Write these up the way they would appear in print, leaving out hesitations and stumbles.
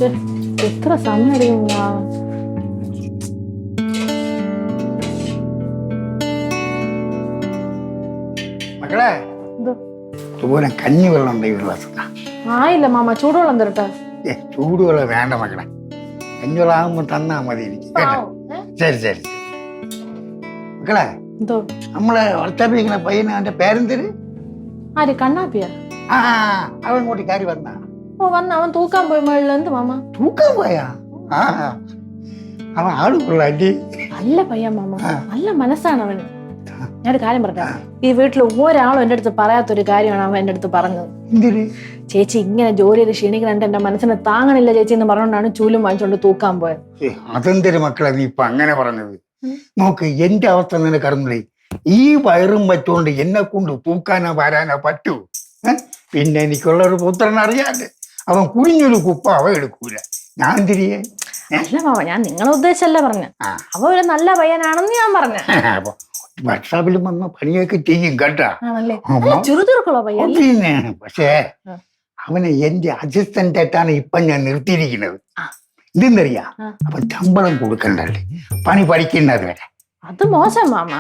എത്ര സമയം മക്കളെ ഇതുപോലെ കഞ്ഞിവെള്ളം ഉണ്ട് ഈ ഗ്ലാസ്. ആയില്ല മാമ, ചൂടുവെള്ളം തരട്ടെ? ചൂടുവെള്ളം വേണ്ട മക്കളെ, കഞ്ഞിവെള്ളം ആകുമ്പോ തന്നാ മതി എനിക്ക് കേട്ടോ. ശരി ശരി മക്കളെ, നമ്മളെ വളർത്താപ്പിക്കുന്ന പയ്യന് അവന്റെ പേരെന്തര്? ആര്? കണ്ണാപ്പിയ? ആ അവൻ ഇങ്ങോട്ട് കയറി വന്നാ? ഓ വന്ന, അവൻ തൂക്കാൻ പോയി മേളിൽ. എന്ത് മാമ തൂക്കാൻ പോയാ? ആ അവൻ ആള് കൊള്ളാണ്ടി. നല്ല പയ്യൻ മാമ, നല്ല മനസ്സാണ് അവന്. ഞാനൊരു കാര്യം പറഞ്ഞ, ഈ വീട്ടിൽ ഒരാളും എന്റെ അടുത്ത് പറയാത്തൊരു കാര്യമാണ് അവൻ എന്റെ അടുത്ത് പറഞ്ഞത്. ചേച്ചി ഇങ്ങനെ ജോലി ചെയ്ത് ക്ഷീണിക്കണ എന്റെ മനസ്സിന് താങ്ങണില്ല ചേച്ചി എന്ന് പറഞ്ഞുകൊണ്ടാണ് ചൂലും വാങ്ങിച്ചോണ്ട് തൂക്കാൻ പോയത്. അതെന്തൊരു മക്കളെ നീ ഇപ്പൊ അങ്ങനെ പറഞ്ഞത്? നോക്ക്, എന്റെ അവസ്ഥ നിനക്കറിഞ്ഞില്ലേ? ഈ വയറും വെച്ചോണ്ട് എന്നെ കൊണ്ട് തൂക്കാനോ വരാനോ പറ്റൂ? പിന്നെ എനിക്കുള്ളൊരു പുത്രൻ അറിയാല്ലേ, അവൻ കുഞ്ഞൊരു കുപ്പ അവ എടുക്കൂല. ഞാൻ തിരികെ അല്ല മാമ, ഞാൻ നിങ്ങളെ ഉദ്ദേശമല്ല പറഞ്ഞ, അവ ഒരു നല്ല പയ്യനാണെന്ന് ഞാൻ പറഞ്ഞ. വർക്ക്ഷോപ്പിലും വന്ന പണിയൊക്കെ ചെയ്യും കേട്ടാ. ചെറുതീർക്കുള്ള പയ്യൻ. പിന്നെ പക്ഷേ അവനെ എന്റെ അസിസ്റ്റന്റ് ആയിട്ടാണ് ഇപ്പൊ ഞാൻ നിർത്തിയിരിക്കുന്നത്. ഇതെന്തറിയാ, അപ്പൊ ശമ്പളം കൊടുക്കണ്ടല്ലേ, പണി പഠിക്കുന്നത് വരെ. അത് മോശം മാമ,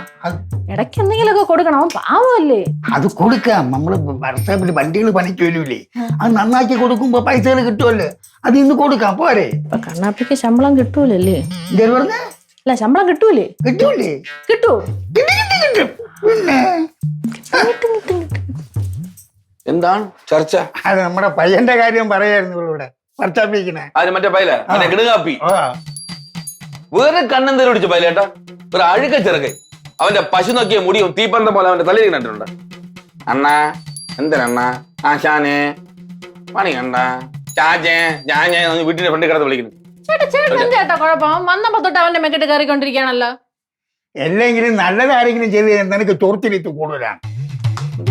ഇടയ്ക്ക് എന്തെങ്കിലുമൊക്കെ കൊടുക്കണം, അവൻ പാവമല്ലേ. അത് കൊടുക്കാം, നമ്മള് വർക്ക്ഷോപ്പിൽ വണ്ടികൾ പണിക്ക് വരൂലേ, അത് നന്നാക്കി കൊടുക്കുമ്പോ പൈസകൾ കിട്ടുമല്ലോ, അത് ഇന്ന് കൊടുക്കാം പോരെ. ഇപ്പൊ കണ്ണാപ്പിക്ക് ശമ്പളം കിട്ടൂലല്ലേ? എന്തേലും പറഞ്ഞ? അല്ല, ശമ്പളം കിട്ടൂലേ? കിട്ടൂലേ? കിട്ടൂ. പിന്നെ എന്താണ് ചർച്ച? അത് നമ്മുടെ പയ്യന്റെ കാര്യം പറയായിരുന്നു ഇവിടെ വർത്താപ്പിക്കണേ. അത് മറ്റേ പൈല കിടുകാപ്പി വേറെ കണ്ണെന്തേലും പിടിച്ചു പൈലേട്ടാ, ഒരു അഴുക ചെറുകை. അവന്റെ പശു നോക്കിയ മുടിയും തീപ്പന്തം പോലെ അവന്റെ തലയിൽ കണ്ടിട്ടുണ്ട്. അണ്ണാ എന്തിനണ്ണാ ആശാനെ പണി കണ്ട ചാച്ചേ ഞാഞ്ഞേ വീട്ടിന്റെ ഫ്രണ്ട് കിടന്ന് വിളിക്കുന്നു. ചേട്ടാ കുഴപ്പം വന്നപ്പോ തൊട്ട് അവന്റെ മെക്കിട്ട് കയറിക്കൊണ്ടിരിക്കുകയാണല്ലോ. എല്ലെങ്കിലും നല്ലതാരെങ്കിലും ചെയ്ത് നിനക്ക് ചോർത്തിരിത്ത് കൂടുതലാണ്.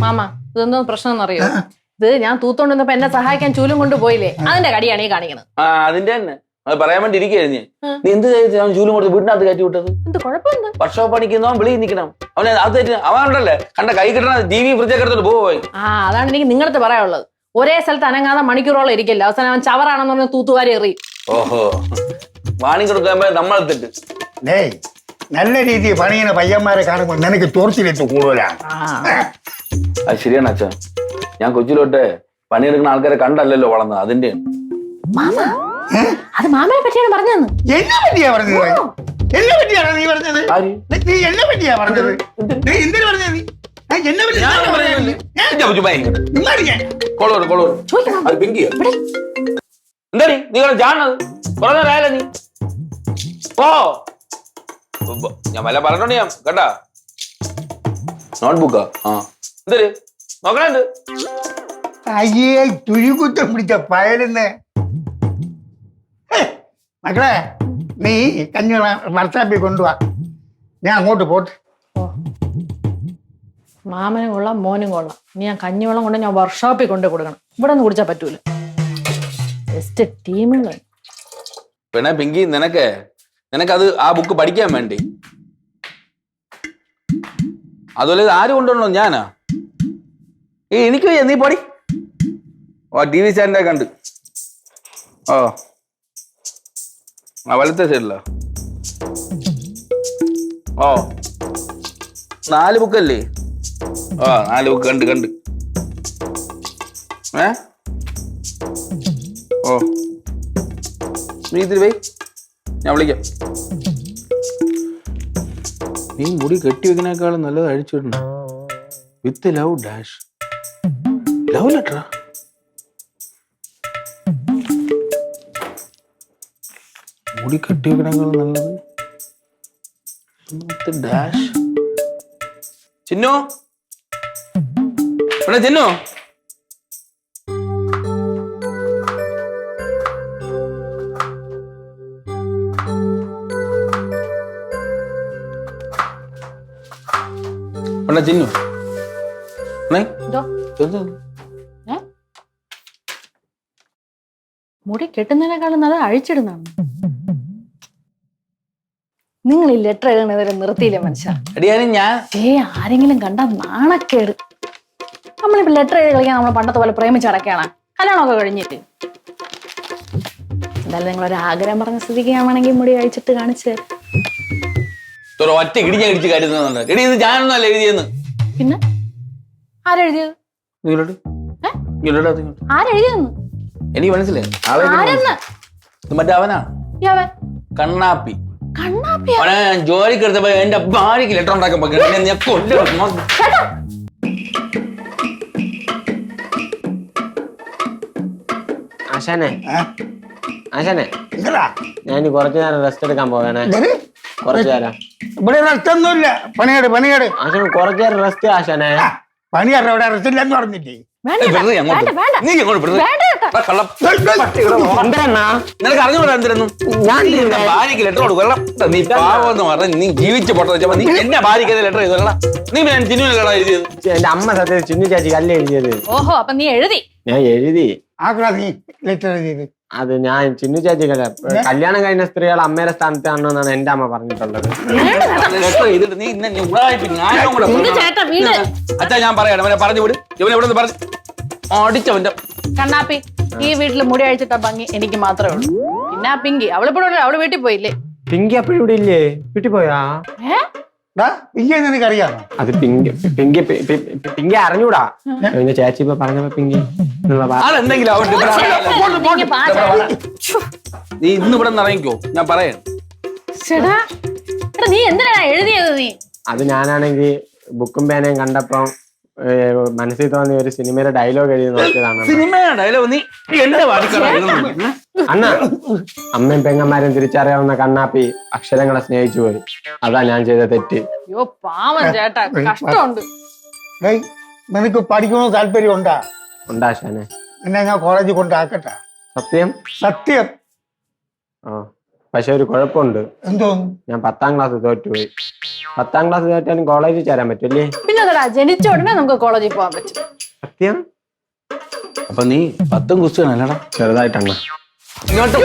മാമ, ഇതൊന്നും പ്രശ്നം എന്നറിയോ? ഇത് ഞാൻ തൂത്തോണ്ടിരുന്നപ്പോ എന്നെ സഹായിക്കാൻ ചൂലും കൊണ്ട് പോയില്ലേ, അതിന്റെ കടിയാണ് ഈ കാണിക്കുന്നത്. ആ അതിന്റെ തന്നെ അത് പറയാൻ വേണ്ടി ഇരിക്കുകയായിരുന്നു. നീ എന്ത് ചൂലും കൊടുത്ത് വീടിനകത്ത് കയറ്റി വിട്ടത്? എന്ത് കുഴപ്പമെന്ത്? വർക്ക്ഷോപ്പ് പണിക്കുന്നവൻ വെളിയിൽ നിൽക്കണം, അവനെ അത് അവനുണ്ടല്ലേ കണ്ട കൈ കിട്ടണ ടി വി ഫ്രിഡ്ജൊക്കെ എടുത്തോട്ട് പോയി. അതാണ് എനിക്ക് നിങ്ങളടുത്ത് പറയാനുള്ളത്. ഒരേ സ്ഥലത്ത് അനങ്ങാതെ മണിക്കൂറോളം ഇരിക്കില്ല, അവസാനം അവൻ ചവറാണെന്ന് പറഞ്ഞ തൂത്തുവാരി എറി. ഓഹോ, വാണി കൊടുക്കാൻ നമ്മളെത്തിട്ട് നല്ല രീതിയിൽ പണിയുന്ന പയ്യന്മാരെ കാണുമ്പോൾ നിനക്ക് ചോർച്ചിലെത്ത് കൂടുതലാണ്. അത് ശരിയാണ് അച്ഛാ, ഞാൻ കൊച്ചിലോട്ടെ പണിയെടുക്കുന്ന ആൾക്കാരെ കണ്ടല്ലോ വളർന്നത്, അതിന്റെ. അത് മാമനെ പറ്റിയാണ് പറഞ്ഞതെന്ന്. എന്നെ പറ്റിയാ പറഞ്ഞത്? എന്നെ പറ്റിയാണോ നീ പറഞ്ഞത്? നീ എന്നെ പറ്റിയാ പറഞ്ഞത്? നീ എന്തിനു പറഞ്ഞത്? നീ എന്താ നീ ജാണത് പറഞ്ഞാലേ നീ ഓ ഞാൻ വല്ല പറഞ്ഞോണ്ട് ഞാൻ കേട്ടാ. നോട്ട്ബുക്കാ? ആ എന്തര് നോക്കണുണ്ട്? അയ്യേ തുഴികുറ്റം പിടിച്ച പയലുന്ന്. മക്കളെ, നീ കഞ്ഞിവെള്ളം വർക്ക്ഷോപ്പിൽ കൊണ്ടുപോവാ, ഞാൻ അങ്ങോട്ട് പോട്ടെ. മാമനും കൊള്ളാം, മോനും കൊള്ളാം. ഇനി ഞാൻ കഞ്ഞിവെള്ളം കൊണ്ട് ഞാൻ വർക്ക്ഷോപ്പിൽ കൊണ്ട് കൊടുക്കണം, ഇവിടെ നിന്ന് കുടിച്ചാൽ പറ്റൂല. ബെസ്റ്റ് ടീമുകൾ. പിന്നെ പിങ്കി, നിനക്കത് ആ ബുക്ക് പഠിക്കാൻ വേണ്ടി അതുപോലെ ആര് കൊണ്ടുവരണോ? ഞാനാ? എനിക്ക് നീ പഠി. ഓ ടി വി ചാനലിനെ കണ്ട്. ഓ ആ വലത്തെ സൈഡിലോ? ഓ 4 ബുക്കല്ലേ? ആ 4 ബുക്ക് കണ്ട് ഓ നീ ഇതിൽ പോയി, ഞാൻ വിളിക്കാം. നീ മുടി കെട്ടി വെക്കുന്നേക്കാളും നല്ലത് അഴിച്ചിടണം. വിത്ത് ലവ് ഡാഷ് ലവ് ലെറ്ററാ? മുടി കെട്ടി വെക്കണേക്കാളും നല്ലത് വിത്ത് ഡാഷ്. ചിന്നു ഇവിടെ ചിന്നു, ചിന്നു മുടി കെട്ടുന്നതിനേക്കാളും നല്ല അഴിച്ചിടുന്നതാണ്. നിങ്ങൾ ഈ ലെറ്റർ എഴുതുന്നവരെ നിർത്തിയില്ലേ മനുഷ്യ? ആരെങ്കിലും കണ്ടാ നാണക്കേട്. നമ്മളിപ്പോ ലെറ്റർ എഴുതി കളിക്കാൻ നമ്മൾ പണ്ടത്തെ പോലെ പ്രേമിച്ചടക്കാണ്. കല്യാണമൊക്കെ കഴിഞ്ഞിട്ട് എന്തായാലും നിങ്ങളൊരു ആഗ്രഹം പറഞ്ഞ സ്ഥിതിക്ക് ഞാൻ വേണമെങ്കിൽ മുടി അഴിച്ചിട്ട് കാണിച്ചു തരാം. ഒറ്റ ഇടിഞ്ഞ ഇടിച്ച് കരുതുന്നുണ്ട്. എടി ഇത് ഞാനൊന്നല്ല എഴുതിയെന്ന്. പിന്നെ ആരെഴുതിയത്? ഇങ്ങോട്ട് ആരെഴുതിയെന്ന് എനിക്ക് മനസ്സിലായി. ആരെന്ന്? മറ്റേ അവനാ കണ്ണാപ്പി. കണ്ണാപ്പിയാ? അവനെ ഞാൻ ജോലിക്ക് എടുത്തപ്പോ എന്റെ ഭാര്യക്ക് ലെറ്റർ ഉണ്ടാക്കാൻ ആശാനെ ആശാനെ ഇങ്ങളാ? ഞാൻ കുറച്ചു നേരം റെസ്റ്റ് എടുക്കാൻ പോവേണേ. ഇവര് കുറച്ചു നേരം ഇവിടെ റെസ്റ്റ് ഒന്നുമില്ല. പണിയാട് പണിയാട്. ആശാൻ കുറച്ചു നേരം റെസ്റ്റ് ആശാനെ. പണിയാറ് ഇവിടെ റെസ്റ്റ് ഇല്ലെന്ന് പറഞ്ഞില്ലേ? നിനക്ക് അറിഞ്ഞൂടാ എന്തിനൊന്നും. ഭാര്യക്ക് ലെറ്റർ കൊടുക്കും. നീ പാവെന്ന് പറഞ്ഞ നീ ജീവിച്ച് പൊട്ട നീ എന്നെ ഭാര്യക്ക് ലെറ്റർ ചെയ്തോളാം. നീ ചിന്നുകളാ എഴുതിയത്. എന്റെ അമ്മ സത്യം ചിന്നു ചേച്ചി കല്ല് എഴുതിയത്. ഓഹോ, അപ്പൊ നീ എഴുതി? ഞാൻ എഴുതി. ആക്കടാ നീ ലെറ്റർ എഴുതിയത്. അത് ഞാൻ ചിന്നു ചേച്ചി കല്യാണം കഴിഞ്ഞ സ്ത്രീകൾ അമ്മയുടെ സ്ഥാനത്താണെന്നാണ് എന്റെ അമ്മ പറഞ്ഞിട്ടുള്ളത്. ലെറ്റർ ചെയ്തിട്ട് നീ ഇന്നെ ഉടായിപ്പ് ഞാനും കൂടെ അച്ഛാ ഞാൻ പറയണം. അവനെ പറഞ്ഞു വിട്. ഇവനെ ഇവിടെ നിന്ന് പറഞ്ഞു അടിച്ചവന്റെ കണ്ണാപ്പി. ഈ വീട്ടില് മുടി അഴിച്ചിട്ട ഭംഗി എനിക്ക് മാത്രമേ ഉള്ളൂ. പിന്നെ ആ പിങ്കി അവളിപ്പോഴും അവള് വീട്ടിൽ പോയില്ലേ? പിങ്കി അപ്പോഴും ഇവിടെ ഇല്ലേ? വീട്ടിൽ പോയാ? പിങ്കി നിനക്കറിയാമോ? അത് പിങ്കി പിങ്കി പിങ്കി അറിഞ്ഞൂടാ. പിന്നെ ചേച്ചി ഇപ്പൊ പറഞ്ഞപ്പോ പിങ്കി അതെന്തെങ്കിലും നീ ഇന്ന് ഇവിടെ നിന്ന് ഇറങ്ങിക്കോ. ഞാൻ പറയാം. നീ എന്തിനാ എഴുതിയത്? നീ അത് ഞാനാണെങ്കിൽ ബുക്കും പേനയും കണ്ടപ്പോ മനസ്സിൽ തോന്നിയ ഒരു സിനിമയിലെ ഡയലോഗ് എഴുതി നോക്കിയതാണ്. സിനിമയുടെ ഡയലോഗ് നീ എന്റെ അണ്ണ അമ്മയും പെങ്ങന്മാരും തിരിച്ചറിയാവുന്ന കണ്ണാപ്പി അക്ഷരങ്ങളെ സ്നേഹിച്ചു പോയി. അതാ ഞാൻ ചെയ്ത തെറ്റ്. അയ്യോ പാവം ചേട്ടാ, കഷ്ടമുണ്ട്. നിനക്ക് പഠിക്കണമെന്ന് താല്പര്യം ഉണ്ടാ? ഉണ്ടാശാനെ. എന്നെ ഞാൻ കോളേജിൽ കൊണ്ടാക്കട്ടെ? സത്യം സത്യം. പക്ഷെ ഒരു കുഴപ്പമുണ്ട്. എന്തോ? ഞാൻ 10ാം ക്ലാസ് തോറ്റുപോയി. 10ാം ക്ലാസ് തോറ്റാലും കോളേജിൽ ചേരാൻ പറ്റൂല്ലേ? പിന്നെ ജനിച്ച ഉടനെ നമുക്ക് കോളേജിൽ പോകാൻ പറ്റും. സത്യം. അപ്പൊ നീ 10 കുസ്തിയാണല്ലടാ? ചെറുതായിട്ടാണ്. ഇങ്ങോട്ട്